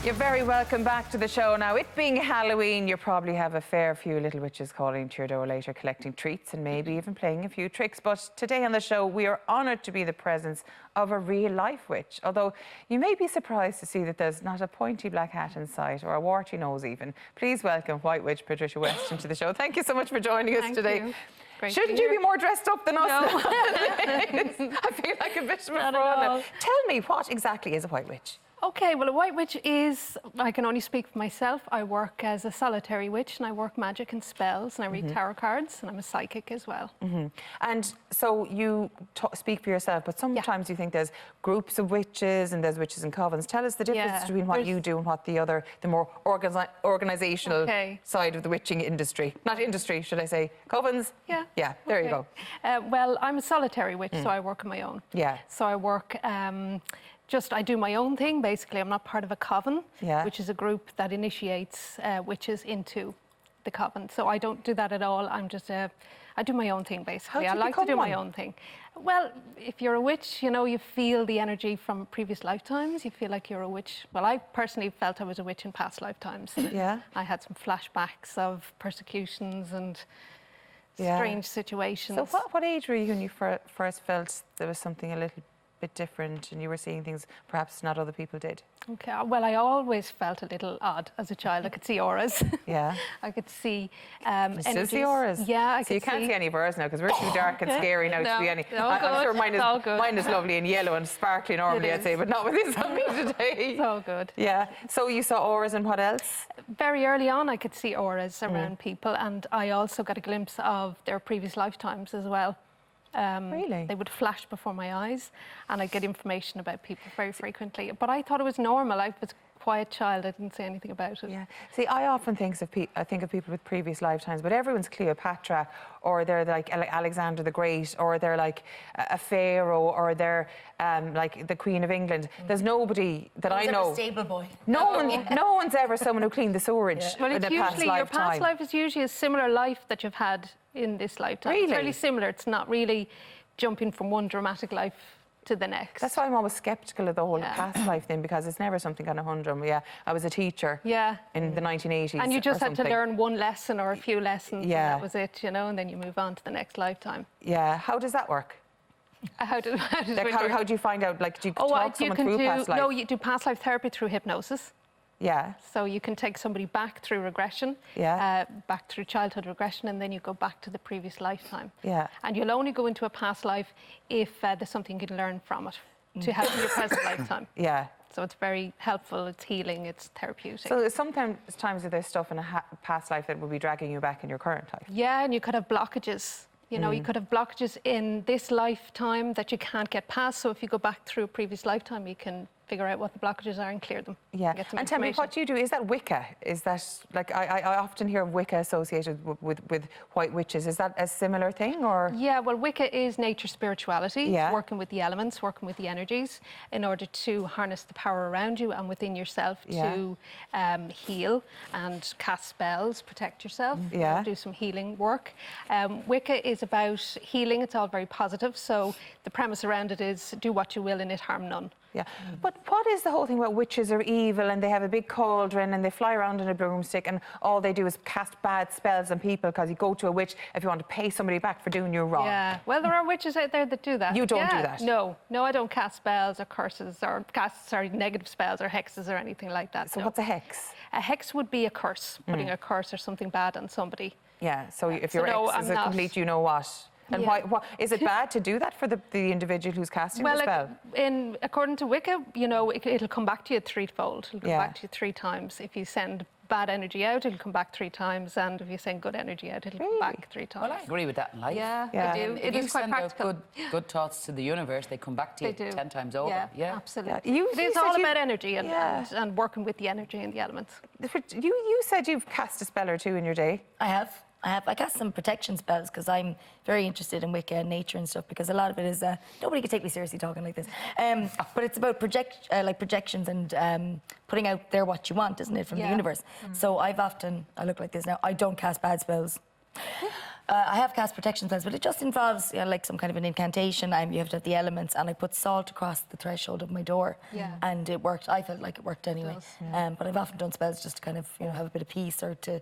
You're very welcome back to the show. Now, it being Halloween, you probably have a fair few little witches calling to your door later, collecting treats and maybe even playing a few tricks. But today on the show, we are honoured to be the presence of a real-life witch. Although you may be surprised to see that there's not a pointy black hat in sight, or a warty nose even. Please welcome White Witch Patricia Weston to the show. Thank you so much for joining us today. You. Great Shouldn't you be more dressed up than us? No. I feel like a bit of a fraud now. Tell me, what exactly is a White Witch? Okay, well, a White Witch is, I can only speak for myself. I work as a solitary witch and I work magic and spells and I read tarot cards and I'm a psychic as well. And so you speak for yourself, but sometimes you think there's groups of witches and there's witches in covens. Tell us the difference between what you do and what the more organisational side of the witching industry. Not industry, should I say? Covens? Yeah. Yeah, there you go. Well, I'm a solitary witch, so I work on my own. Yeah. So I work... I do my own thing, basically. I'm not part of a coven, which is a group that initiates witches into the coven. So I don't do that at all. I'm just I do my own thing, basically. I like to do my own thing. Well, if you're a witch, you know, you feel the energy from previous lifetimes. You feel like you're a witch. Well, I personally felt I was a witch in past lifetimes. Yeah. I had some flashbacks of persecutions and strange situations. So what age were you when you first felt there was something a little bit different and you were seeing things perhaps not other people did? Okay, well, I always felt a little odd as a child. I could see auras. Yeah. I could see still see auras? Yeah, I could see. So you can't see any of ours now because we're too dark and scary now to see any. I'm sure mine is lovely and yellow and sparkly normally, I'd say, but not with this on me today. It's all good. Yeah. So you saw auras and what else? Very early on, I could see auras around people, and I also got a glimpse of their previous lifetimes as well. Really? They would flash before my eyes and I'd get information about people very frequently. But I thought it was normal. I was a quiet child. I didn't say anything about it. Yeah. See, I often think of people with previous lifetimes, but everyone's Cleopatra, or they're like Alexander the Great, or they're like a pharaoh, or they're like the Queen of England. There's nobody that I know. A stable boy. No one's ever someone who cleaned the sewerage Well, in it's a past usually lifetime. your past life is usually a similar life that you've had in this lifetime. Really? It's fairly similar. It's not really jumping from one dramatic life to the next. That's why I'm always sceptical of the whole past life thing, because it's never something kind of humdrum. Yeah, I was a teacher in the 1980s. And you just had to learn one lesson or a few lessons, and that was it, you know, and then you move on to the next lifetime. Yeah, how does that work? How do you find out? Like, do you talk someone through past life? No, you do past life therapy through hypnosis. Yeah. So you can take somebody back through regression, back through childhood regression, and then you go back to the previous lifetime. Yeah. And you'll only go into a past life if there's something you can learn from it to help in your present lifetime. Yeah. So it's very helpful, it's healing, it's therapeutic. So sometimes there's stuff in a past life that will be dragging you back in your current life. Yeah, and you could have blockages. You know, you could have blockages in this lifetime that you can't get past. So if you go back through a previous lifetime, you can figure out what the blockages are and clear them. Yeah. And tell me, what do you do? Is that Wicca? Is that, like, I often hear of Wicca associated with white witches. Is that a similar thing, or? Yeah, well, Wicca is nature spirituality, working with the elements, working with the energies in order to harness the power around you and within yourself to heal and cast spells, protect yourself, do some healing work. Wicca is about healing. It's all very positive. So the premise around it is do what you will and it harm none. Yeah, but what is the whole thing about witches are evil and they have a big cauldron and they fly around in a broomstick and all they do is cast bad spells on people because you go to a witch if you want to pay somebody back for doing you wrong? Yeah, well, there are witches out there that do that. You don't do that? No, I don't cast spells or curses or negative spells or hexes or anything like that. So what's a hex? A hex would be a curse, putting a curse or something bad on somebody. Yeah, so if your ex is a complete you know what. And why is it bad to do that for the individual who's casting the spell? Well, according to Wicca, you know, it'll come back to you threefold. It'll come back to you 3 times. If you send bad energy out, it'll come back 3 times, and if you send good energy out, it'll come back 3 times. Well, I agree with that in life. Yeah, I do. It is quite practical. If you send out good thoughts to the universe, they come back to you 10 times over. Yeah, absolutely. It is all about energy and working with the energy and the elements. You said you've cast a spell or 2 in your day. I have. I cast some protection spells because I'm very interested in Wicca and nature and stuff, because a lot of it is nobody can take me seriously talking like this, but it's about projections and putting out there what you want, isn't it, from the universe. So I look like this now, I don't cast bad spells. I have cast protection spells, but it just involves like some kind of an incantation. You have to have the elements, and I put salt across the threshold of my door, and it worked. I felt like it worked anyway. But I've often done spells just to kind of have a bit of peace, or to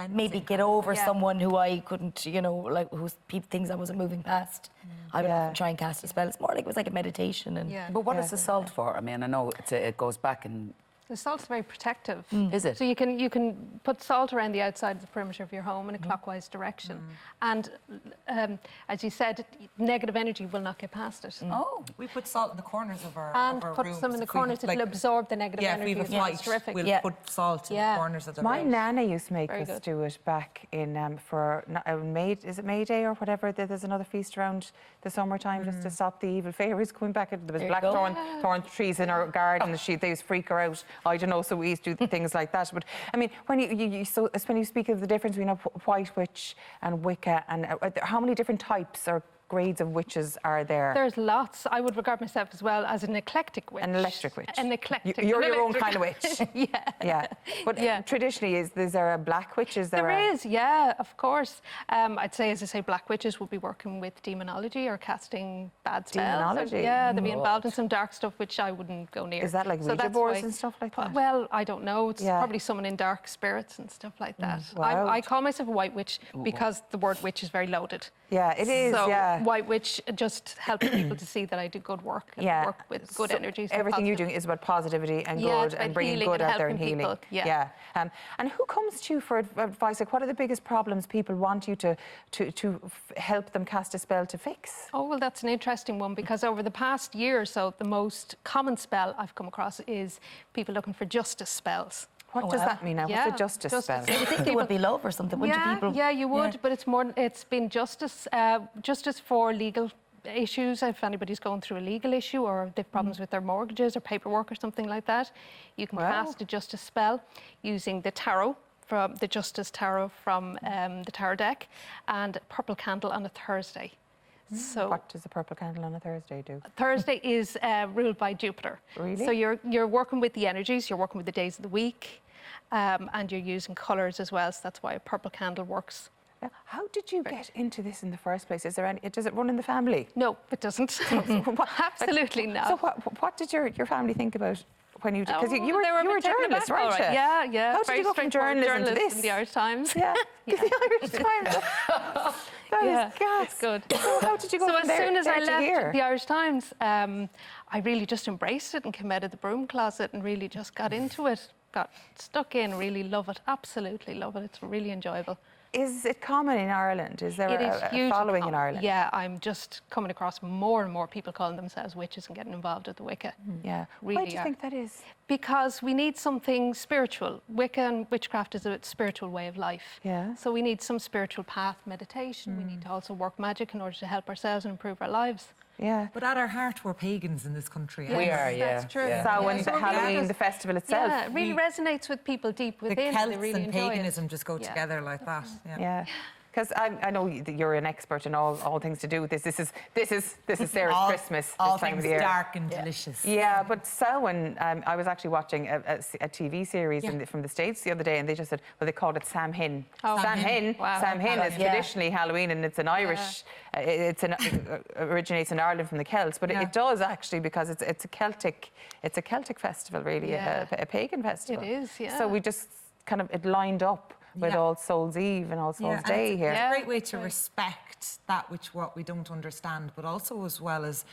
maybe get over someone who I couldn't, like whose things I wasn't moving past. I would often try and cast a spell. It's more like it was like a meditation. And But what is the salt for? I mean, I know it goes back and. The salt's very protective. Is it? So you can put salt around the outside of the perimeter of your home in a clockwise direction. And as you said, negative energy will not get past it. Oh. We put salt in the corners of our And of our put rooms. some in the If we corners, have, it'll absorb the negative if energy. we have a It's flight, terrific. we'll put salt in the corners of the My rooms. nana used to make Very us good. do it back in for May. Is it May Day or whatever? There's another feast around the summertime just to stop the evil fairies coming back. There was blackthorn trees in our garden. They used to freak her out. I don't know. So we used to do things like that. But I mean, when you speak of the difference between a white witch and Wicca, and how many different types or grades of witches are there? There's lots. I would regard myself as well as an eclectic witch. An electric witch. An eclectic. You're your own kind of witch. Yeah. But traditionally, is there a black witch? There is, yeah, of course. I'd say, as I say, black witches would be working with demonology or casting bad spells. Demonology? Yeah, they'd be involved in some dark stuff which I wouldn't go near. Is that like Ouija boards and stuff like that? Well, I don't know. It's probably summoning dark spirits and stuff like that. Wow. I call myself a white witch because the word witch is very loaded. Yeah, it is, So yeah. white witch just helping people to see that I do good work and work with good energies. and Everything you're positive. doing is about positivity and Yeah, good it's about and bringing healing good and out there and helping healing. people, yeah. And who comes to you for advice? Like, what are the biggest problems people want you to help them cast a spell to fix? Oh, well, that's an interesting one because over the past year or so, the most common spell I've come across is people looking for justice spells. What does that mean now? What's a justice spell? You think it would be love or something, wouldn't you, people? Yeah, you would, but it's been justice for legal issues. If anybody's going through a legal issue or they've problems with their mortgages or paperwork or something like that, you can cast a justice spell using the tarot, from the Justice Tarot from the tarot deck, and a purple candle on a Thursday. So what does a purple candle on a Thursday do? Thursday is ruled by Jupiter. Really? So you're working with the energies, you're working with the days of the week, and you're using colours as well. So that's why a purple candle works. How did you get into this in the first place? Is there any? Does it run in the family? No, it doesn't. Absolutely not. So what did your family think about when you? Because you were a taken journalist, aback, weren't all right. you? Yeah. How did you go from journalism to this? In the Irish Times. Yeah, the Irish Times. That is gas. It's good. So how did you go So from as there, soon as I to left here? the Irish Times, I really just embraced it and came out of the broom closet and really just got into it. Got stuck in, really love it, absolutely love it. It's really enjoyable. Is it common in Ireland? Is there a following in Ireland? Yeah, I'm just coming across more and more people calling themselves witches and getting involved with the Wicca. Yeah. Really Why do you think that is? Because we need something spiritual. Wicca and witchcraft is a spiritual way of life. Yeah. So we need some spiritual path, meditation. We need to also work magic in order to help ourselves and improve our lives. Yeah. But at our heart, we're pagans in this country. Yes, We are, yeah. That's true. Yeah. Samhain, So Halloween, the festival itself. Yeah, it really resonates with people deep The within. Celts They really and enjoy paganism it. just go together like that. Yeah. Because I know that you're an expert in all things to do with this. This is Sarah's Christmas all this time things of the year. dark and delicious. Yeah, but Samhain, I was actually watching a TV series from the States the other day, and they just said, well, they called it Samhain. Oh. Samhain. Wow. Samhain is traditionally Halloween, and it's an Irish. Originates in Ireland from the Celts, but it does actually because it's a Celtic festival, really, a pagan festival. It is, yeah. So we just kind of it lined up with All Souls Eve and All Souls Day here. It's a great way to respect that what we don't understand, but also as well as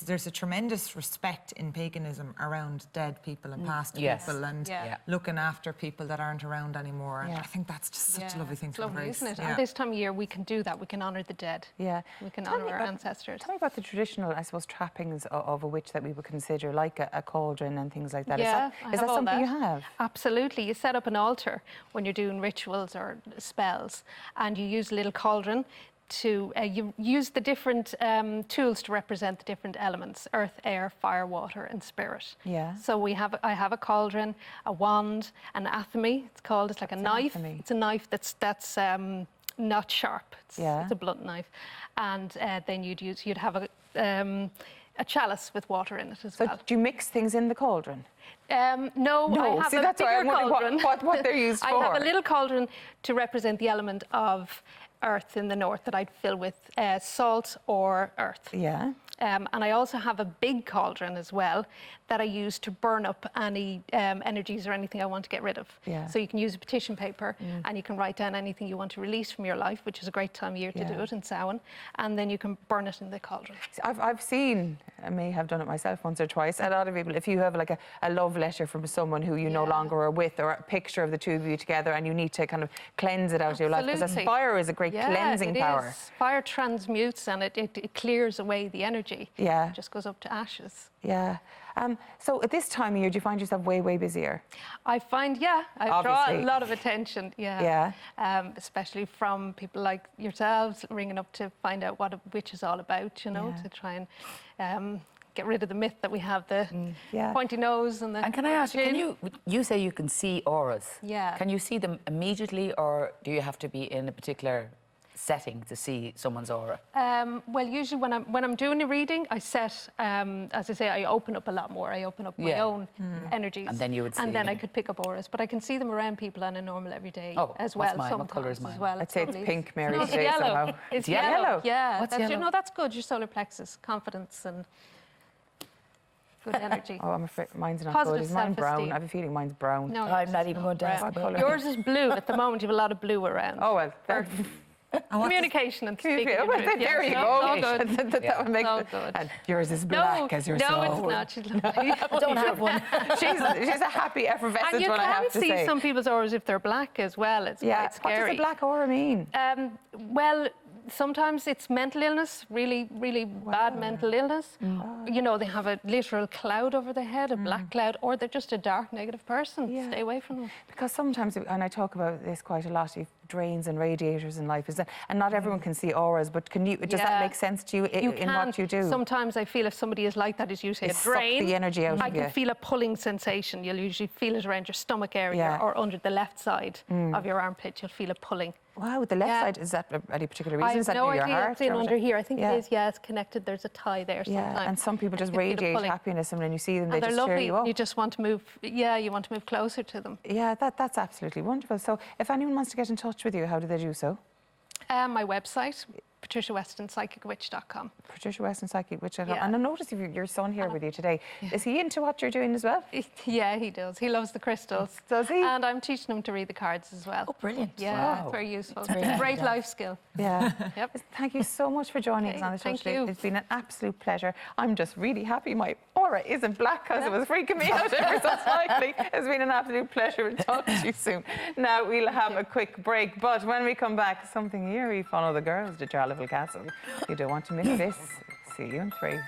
there's a tremendous respect in paganism around dead people and past people and looking after people that aren't around anymore. And I think that's just such a lovely thing to embrace. Isn't it? Yeah. And this time of year, we can do that. We can honour the dead. Yeah. We can Tell honour me our about- ancestors. Tell me about the traditional, I suppose, trappings of a witch that we would consider, like a cauldron and things like that. Yeah, Is that something you have? Absolutely. You set up an altar when you're doing rituals or spells, and you use a little cauldron to you use the different tools to represent the different elements: earth, air, fire, water, and spirit. Yeah. So I have a cauldron, a wand, an athame. It's called. It's like a knife. athame? It's a knife that's not sharp. It's a blunt knife, and then you'd have a chalice with water in it as well. So do you mix things in the cauldron? No, I have see, a that's why bigger I'm wondering cauldron. what they're used I for. have a little cauldron to represent the element of earth in the north that I'd fill with salt or earth. Yeah. And I also have a big cauldron as well that I use to burn up any energies or anything I want to get rid of. Yeah. So you can use a petition paper and you can write down anything you want to release from your life, which is a great time of year to do it in Samhain, and then you can burn it in the cauldron. I've seen, I may have done it myself once or twice, a lot of people, if you have like a love letter from someone who you no longer are with, or a picture of the two of you together, and you need to kind of cleanse it out of your life, because fire is a great cleansing power. Fire transmutes and it clears away the energy. Yeah. It just goes up to ashes. Yeah. So at this time of year, do you find yourself way, way busier? I find, I draw a lot of attention, especially from people like yourselves, ringing up to find out what a witch is all about, you know, to try and get rid of the myth that we have the pointy nose and the And can I ask you, you say you can see auras. Yeah. Can you see them immediately, or do you have to be in a particular setting to see someone's aura? Well, usually when I'm doing a reading, I set, as I say, I open up a lot more. I open up my own energies. And then you would see. And then I could pick up auras, but I can see them around people on a normal everyday as what's well. mine? What colour is mine? As well. I'd say it's pink, Mary. No, it's yellow. Somehow. It's yellow. Yeah. What's yellow? You know, that's good. Your solar plexus, confidence and good energy. Oh, I'm afraid mine's not Positive good. Is mine brown? self-esteem. I have a feeling mine's brown. No, I'm not even going to ask. yours is blue. At the moment, you have a lot of blue around. Oh, well. Communication and speaking. Oh, well, there you go. All good. That would make all good. And yours is black as your soul. No, it's not. She's lovely. I don't have one. she's a happy effervescent And you one, I have can to see say. some people's auras if they're black as well. It's quite scary. What does a black aura mean? Well, sometimes it's mental illness, really, really bad mental illness. You know, they have a literal cloud over their head, a black cloud, or they're just a dark, negative person. Stay away from them. Because sometimes, and I talk about this quite a lot, drains and radiators in life, is that, and not everyone can see auras, but can you? Does that make sense to you in what you do? Sometimes I feel if somebody is like that, as you say, a drain, suck the energy out I of you. can feel a pulling sensation. You'll usually feel it around your stomach area or under the left side of your armpit. You'll feel a pulling. Wow, the left side, is that any particular reason? Is that no near idea. your heart? It's in under here. I think it is. Yeah, it's connected. There's a tie there sometimes. Yeah, and some people just radiate happiness, and when you see them, they they're just cheer you up. You just want to move. Yeah, you want to move closer to them. Yeah, that's absolutely wonderful. So, if anyone wants to get in touch with you, how do they do so? My website, patriciawestonpsychicwitch.com. Patricia Weston, Psychic Witch. And I noticed your son here with you today. Is he into what you're doing as well? Yeah, he does. He loves the crystals. Does he? And I'm teaching him to read the cards as well. Oh, brilliant. Yeah, it's very useful. It's a great life skill. Yeah. Yep. Thank you so much for joining us on the show thank today. you. It's been an absolute pleasure. I'm just really happy my aura isn't black because it was freaking me out ever so slightly. It's been an absolute pleasure to talk to you soon. Now, we'll have a quick break, but when we come back, something eerie, follow the girls to Charleville Castle. You don't want to miss this. See you in 3.